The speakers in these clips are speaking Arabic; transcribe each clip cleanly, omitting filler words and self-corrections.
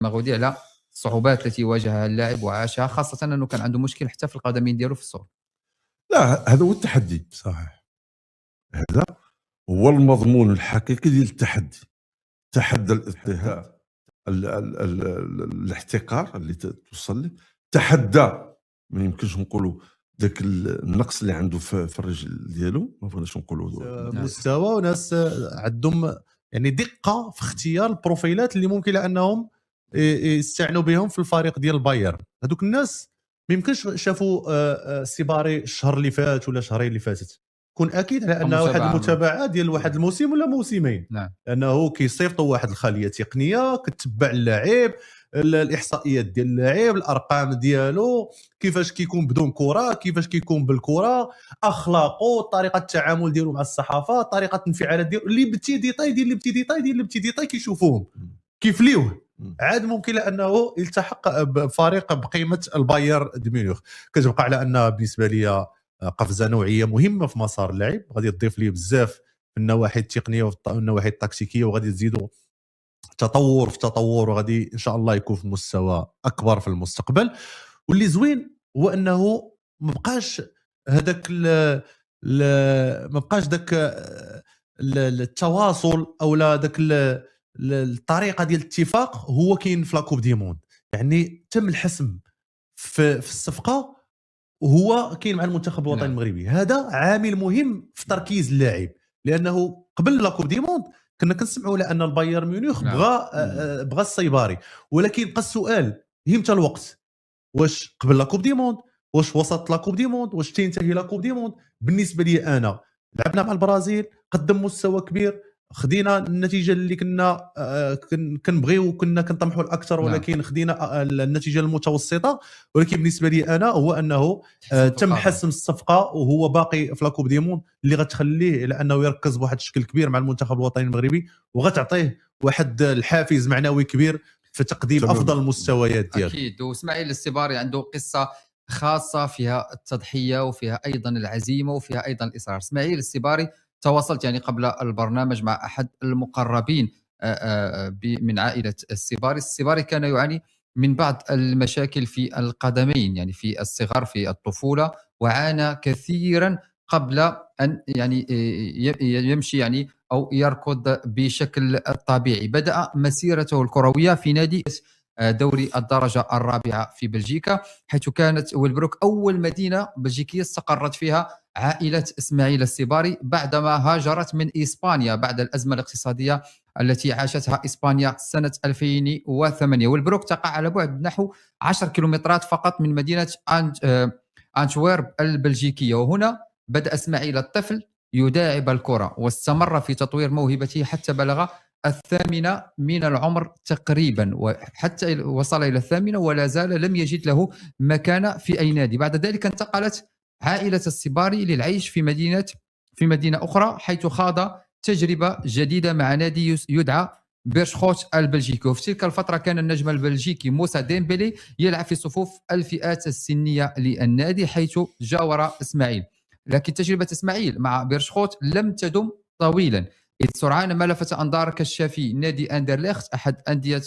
مغودي على الصعوبات التي واجهها اللاعب وعاشها، خاصة أنه كان عنده مشكل حتى في القدمين ديالو في الصور. لا هذا هو التحدي صحيح، هذا هو المضمون الحقيقي ديال التحدي. تحدى الاضطهاد، الاحتقار اللي توصل له، تحدى ما يمكنش نقولوا ذاك النقص اللي عنده في الرجل ديالو، ما بغيناش نقولوا مستوى وناس عندهم يعني دقه في اختيار البروفيلات اللي ممكن انهم يستعنوا بهم في الفريق ديال البايرن. هذوك الناس ما يمكنش شافوا السيباري الشهر اللي فات ولا شهرين اللي فاتت، كون اكيد على انه واحد المتابعه ديال واحد الموسم ولا موسمين. نعم. لانه كيصيفطوا واحد الخليه تقنيه كتتبع اللاعب، الاحصائيات ديال اللاعب، الارقام ديالو، كيفاش كيكون بدون كره، كيفاش كيكون بالكره، اخلاقه، طريقه التعامل ديالو مع الصحافه، طريقه الانفعالات ديالو، اللي بتي ديتاي ديال اللي بتي ديتاي ديال اللي بتي ديتاي كيشوفوهم كيفليوه. عاد ممكن انه يلتحق بفريق بقيمه البايرن ميونخ. كتبقى على ان بالنسبه لي قفزه نوعيه مهمه في مسار اللعب، غادي تضيف ليه بزاف في النواحي التقنيه وفي النواحي التكتيكيه، وغادي تزيدوا تطور في تطور، وغادي ان شاء الله يكون في مستوى اكبر في المستقبل. واللي زوين هو انه ما بقاش هذاك ما بقاش ذاك التواصل او لا ذاك الطريقه ديال الاتفاق هو كاين في لاكوب دي موند. يعني تم الحسم في الصفقه وهو كاين مع المنتخب الوطني المغربي. هذا عامل مهم في تركيز اللاعب، لانه قبل لاكوب دي موند كنا كنسمعوا على ان البايرن ميونخ بغى السيباري، ولكن بقى السؤال امتى الوقت؟ واش قبل لاكوب دي موند؟ واش وسط لاكوب دي موند؟ واش تنتهي لاكوب دي موند؟ بالنسبه لي انا لعبنا مع البرازيل، قدم مستوى كبير، خدينا النتيجه اللي كنا كنبغيو وكنا كنطمحوا الاكثر، ولكن خدينا النتيجه المتوسطه. ولكن بالنسبه لي انا هو انه تم حسم الصفقه وهو باقي في لاكوب دي موند، اللي غتخليه لانه يركز بواحد الشكل كبير مع المنتخب الوطني المغربي، وغتعطيه واحد الحافز معنوي كبير في تقديم افضل المستويات ديالو. اكيد. واسماعيل السيباري عنده قصه خاصه فيها التضحيه وفيها ايضا العزيمه وفيها ايضا الاصرار. اسماعيل السيباري تواصلت يعني قبل البرنامج مع احد المقربين من عائله السيباري. السيباري كان يعاني من بعض المشاكل في القدمين، يعني في الصغر في الطفوله، وعانى كثيرا قبل ان يعني يمشي يعني او يركض بشكل طبيعي. بدأ مسيرته الكرويه في نادي دوري الدرجه الرابعه في بلجيكا، حيث كانت ويلبروك اول مدينه بلجيكيه استقرت فيها عائله اسماعيل السيباري بعدما هاجرت من اسبانيا بعد الازمه الاقتصاديه التي عاشتها اسبانيا سنه 2008. ويلبروك تقع على بعد نحو 10 كيلومترات فقط من مدينه انتويرب البلجيكيه، وهنا بدأ اسماعيل الطفل يداعب الكرة، واستمر في تطوير موهبته حتى بلغ 8 من العمر تقريبا، وحتى وصل إلى 8 ولا زال لم يجد له مكان في أي نادي. بعد ذلك انتقلت عائلة السيباري للعيش في مدينة أخرى، حيث خاض تجربة جديدة مع نادي يدعى بيرشخوت البلجيكي. وفي تلك الفترة كان النجم البلجيكي موسى ديمبلي يلعب في صفوف الفئات السنية للنادي، حيث جاور إسماعيل. لكن تجربة إسماعيل مع بيرشخوت لم تدم طويلا، إذ سرعان ما لفت أنظار كشافي نادي أندرليخت أحد الأندية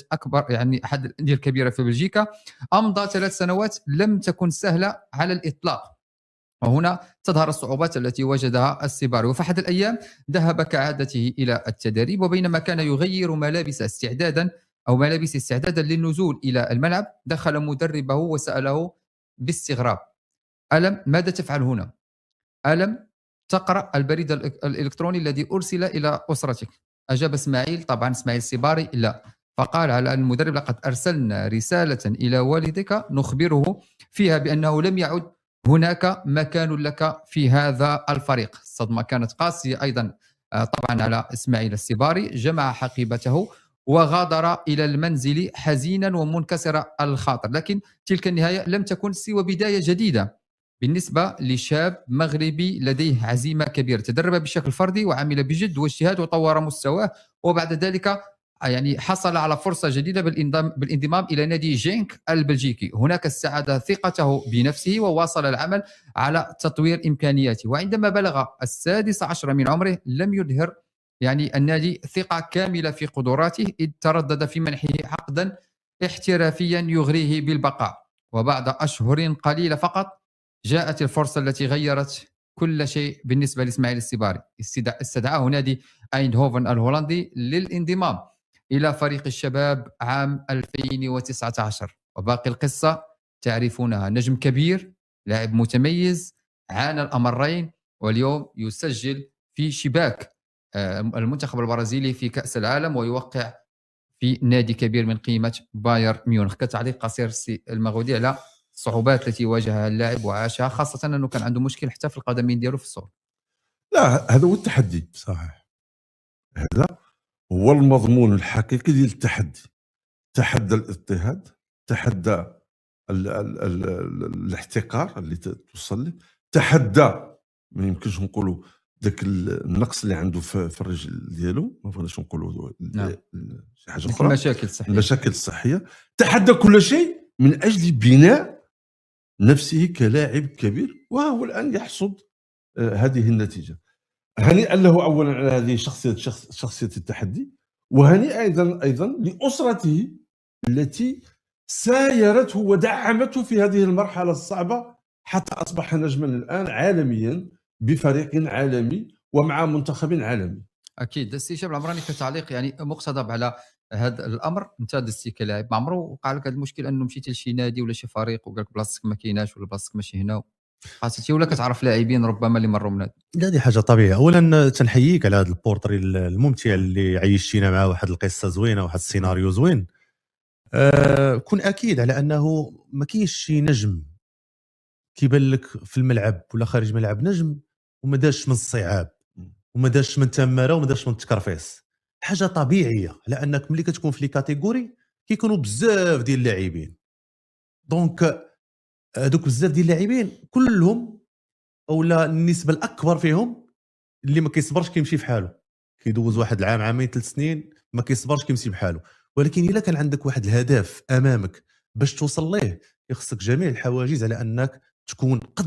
الكبيرة في بلجيكا. أمضى 3 سنوات لم تكن سهلة على الإطلاق، وهنا تظهر الصعوبات التي وجدها السيباري. وفي أحد الأيام ذهب كعادته إلى التدريب، وبينما كان يغير ملابس استعدادا للنزول إلى الملعب، دخل مدربه وسأله باستغراب: ماذا تفعل هنا؟ ألم تقرأ البريد الإلكتروني الذي أرسل إلى أسرتك؟ أجاب إسماعيل، طبعا إسماعيل السيباري، لا. فقال على المدرب: لقد أرسلنا رسالة إلى والدك نخبره فيها بأنه لم يعد هناك مكان لك في هذا الفريق. الصدمة كانت قاسية أيضا طبعا على إسماعيل السيباري. جمع حقيبته وغادر إلى المنزل حزينا ومنكسر الخاطر. لكن تلك النهاية لم تكن سوى بداية جديدة بالنسبة لشاب مغربي لديه عزيمة كبيرة. تدرب بشكل فردي وعمل بجد واجتهاد وطور مستواه، وبعد ذلك يعني حصل على فرصة جديدة بالانضمام إلى نادي جينك البلجيكي. هناك استعاد ثقته بنفسه وواصل العمل على تطوير إمكانياته، وعندما بلغ 16 من عمره لم يظهر يعني النادي ثقة كاملة في قدراته، إذ تردد في منحه عقدا احترافيا يغريه بالبقاء. وبعد أشهر قليلة فقط جاءت الفرصة التي غيرت كل شيء بالنسبة لإسماعيل السباري. استدعاه نادي أيندهوفن الهولندي للانضمام إلى فريق الشباب عام 2019، وباقي القصة تعرفونها. نجم كبير، لاعب متميز، عانى الأمرين، واليوم يسجل في شباك المنتخب البرازيلي في كأس العالم، ويوقع في نادي كبير من قيمة بايرن ميونخ. كتعليق قصير سي المغودي على الصعوبات التي واجهها اللاعب وعاشها، خاصة أنه كان عنده مشكل حتى في القدمين ديالو في الصور. لا، هذا هو التحدي. صحيح. هذا هو المضمون الحقيقي ديال التحدي. تحدى الاضطهاد، تحدى الاحتقار اللي توصل له، تحدى ما يمكنش نقولوا ذاك النقص اللي عنده في الرجل ديالو، ما بغيناش نقولوا شي حاجه اخرى، المشاكل الصحيه. تحدى كل شيء من اجل بناء نفسه كلاعب كبير، وهو الان يحصد هذه النتيجه. هنيئا له اولا على هذه شخصيه التحدي، وهنيئا ايضا لاسرته التي سايرته ودعمته في هذه المرحله الصعبه حتى اصبح نجما الان عالميا بفريق عالمي ومع منتخب عالمي. اكيد. السي هشام العمراني كتعليق يعني مقتضب على هذا الامر، انت دزتي كلاعب، ما عمره وقع لك هذا المشكل انه مشيتي لشي نادي ولا شي فريق وقال لك بلاصتك ما كايناش ولا بلاصتك ماشي هنا، خاصتي ولا كتعرف لاعبين ربما اللي مروا من هذا؟ لا، دي حاجه طبيعيه. اولا تنحييك على هذا البورتري الممتع اللي عيشتينا معاه، واحد القصه زوينه، واحد السيناريو زوين. كون اكيد على انه ما كاينش شي نجم كيبان لك في الملعب ولا خارج الملعب نجم وما داش من الصعاب وما داش من تماره وما داش من التكرفيس. حاجه طبيعيه، لانك ملي كتكون في لي كاتيجوري كيكونوا بزاف ديال اللاعبين، دونك هذوك بزاف ديال اللاعبين كلهم اولا النسبه الاكبر فيهم اللي ما كيصبرش كيمشي في حاله، كيدوز واحد العام عامين 3 سنين ما كيصبرش كيمشي بحاله. ولكن الا كان عندك واحد الهدف امامك باش توصل ليه، يخصك جميع الحواجز على انك تكون قد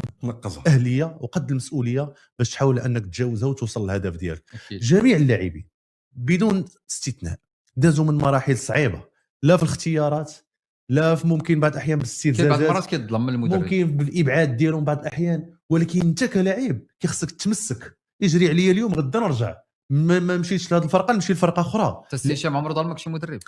اهليه وقد المسؤوليه باش تحاول انك تتجاوزها وتوصل للهدف ديالك. جميع اللاعبين بدون استثناء دازوا من مراحل صعيبه، لا في الاختيارات، لا في ممكن بعض الاحيان بالاستفزازات، بعض المرات كيظلم من المدرب، ممكن بالابعاد ديالهم بعض الاحيان. ولكن انت كلاعب كيخصك تمسك، يجري عليا اليوم غدا نرجع، ما مشيتش لهاد الفرقه نمشي لفرقه اخرى. تستيشام عمر ظلمك شي مدرب؟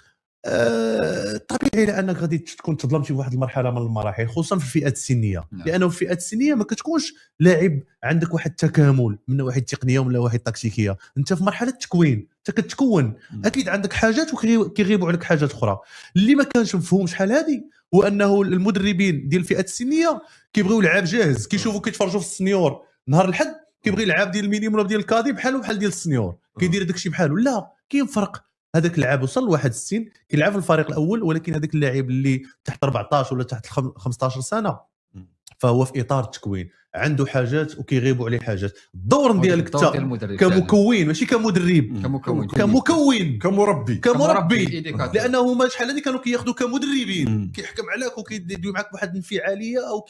طبيعي، لانك غادي تكون تظلم في واحد المرحله من المراحل، خصوصا في الفئات السنيه. لانه في الفئات السنيه ما كتكونش لاعب عندك واحد التكامل من واحد التقنيه ولا واحد التكتيكيه، انت في مرحله التكوين، انت كتكون اكيد عندك حاجات وكيغيبوا عليك حاجات اخرى. اللي ما كانش مفهوم شحال هذه هو انه المدربين ديال الفئات السنيه كيبغيو لعاب جاهز، كيشوفوا كيتفرجوا في السنيور نهار الحد كيبغي لعاب ديال المينيموم ولا ديال الكادي بحال ديال السنيور، كيدير داكشي بحاله. لا، كاين فرق. هذاك اللاعب وصل لواحد السن كيلعب في الفريق الاول، ولكن هذاك اللاعب اللي تحت 14 ولا تحت 15 سنه فهو في اطار التكوين، عنده حاجات وكيغيبوا عليه حاجات. الدور ديالك كمكون ماشي كمدرب، كمكون كمربي، لانه هما شحال هذه كانوا كياخذوا كمدربين، كيحكم عليك وكيدير معك بواحد الانفعاليه او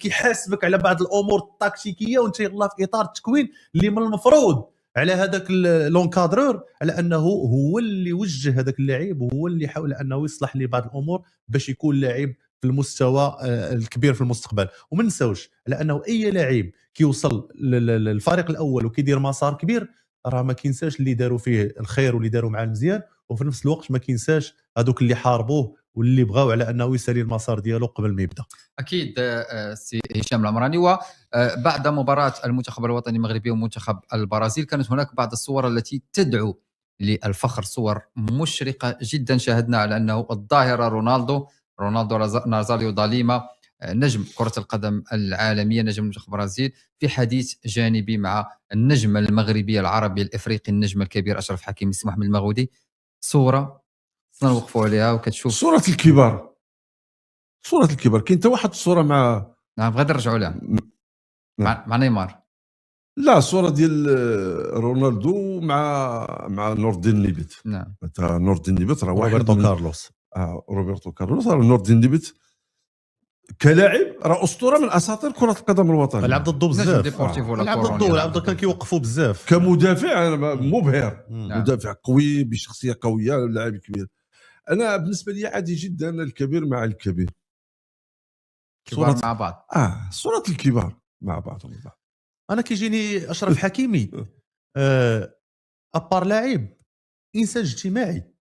كيحاسبك على بعض الامور التكتيكيه، وانت يلاه في اطار التكوين اللي من المفروض على هذاك لونكادرور على انه هو اللي وجه هذاك اللاعب وهو اللي حاول انه يصلح لبعض الامور باش يكون لاعب في المستوى الكبير في المستقبل. وما نساوش على انه اي لاعب كيوصل للفريق الاول وكيدير مسار كبير، راه ما كينساش اللي داروا فيه الخير واللي داروا معاه المزيان، وفي نفس الوقت ما كينساش هذوك اللي حاربوه واللي بغاو على انه يسالي المسار ديالو قبل ما يبدا. اكيد. سي هشام العمراني، وبعد مباراه المنتخب الوطني المغربي ومنتخب البرازيل كانت هناك بعض الصور التي تدعو للفخر، صور مشرقه جدا. شاهدنا على انه الظاهره رونالدو نازاريو داليما نجم كره القدم العالميه، نجم منتخب البرازيل، في حديث جانبي مع النجم المغربي العربي الافريقي النجم الكبير اشرف حكيمي. سي محمد المغودي، صوره نوقفوا عليها وكتشوف صوره الكبار. كاين حتى واحد الصوره مع غادي نرجعوا لها مع نيمار. لا، صوره ديال رونالدو مع نور الدين نيبت. نعم، نور الدين نيبت راه واحد روبرتو كارلوس. راه نور الدين نيبت كلاعب راه اسطوره من اساطير كره القدم الوطنيه. لعب ضده بزاف، لعب ضده كان كيوقفوا بزاف كمدافع مبهر، مدافع قوي بشخصيه قويه، لاعب كبير. انا بالنسبه لي عادي جدا الكبير مع الكبير، كبار مع بعض. صورة الكبار مع بعضهم البعض. انا كيجيني اشرف حكيمي ابار لاعب انسان اجتماعي،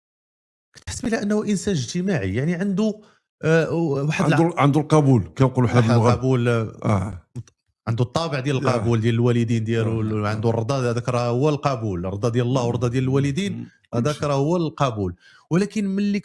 كتحس بلا انه انسان اجتماعي، يعني عنده واحد عنده القبول، كنقولوا حنا بالمغرب القبول، عنده الطابع ديال القبول ديال الوالدين ديالو، عنده الرضا، هذاك راه هو القبول، الرضا ديال الله والرضا ديال الوالدين، هذاك راه هو القبول. ولكن ملي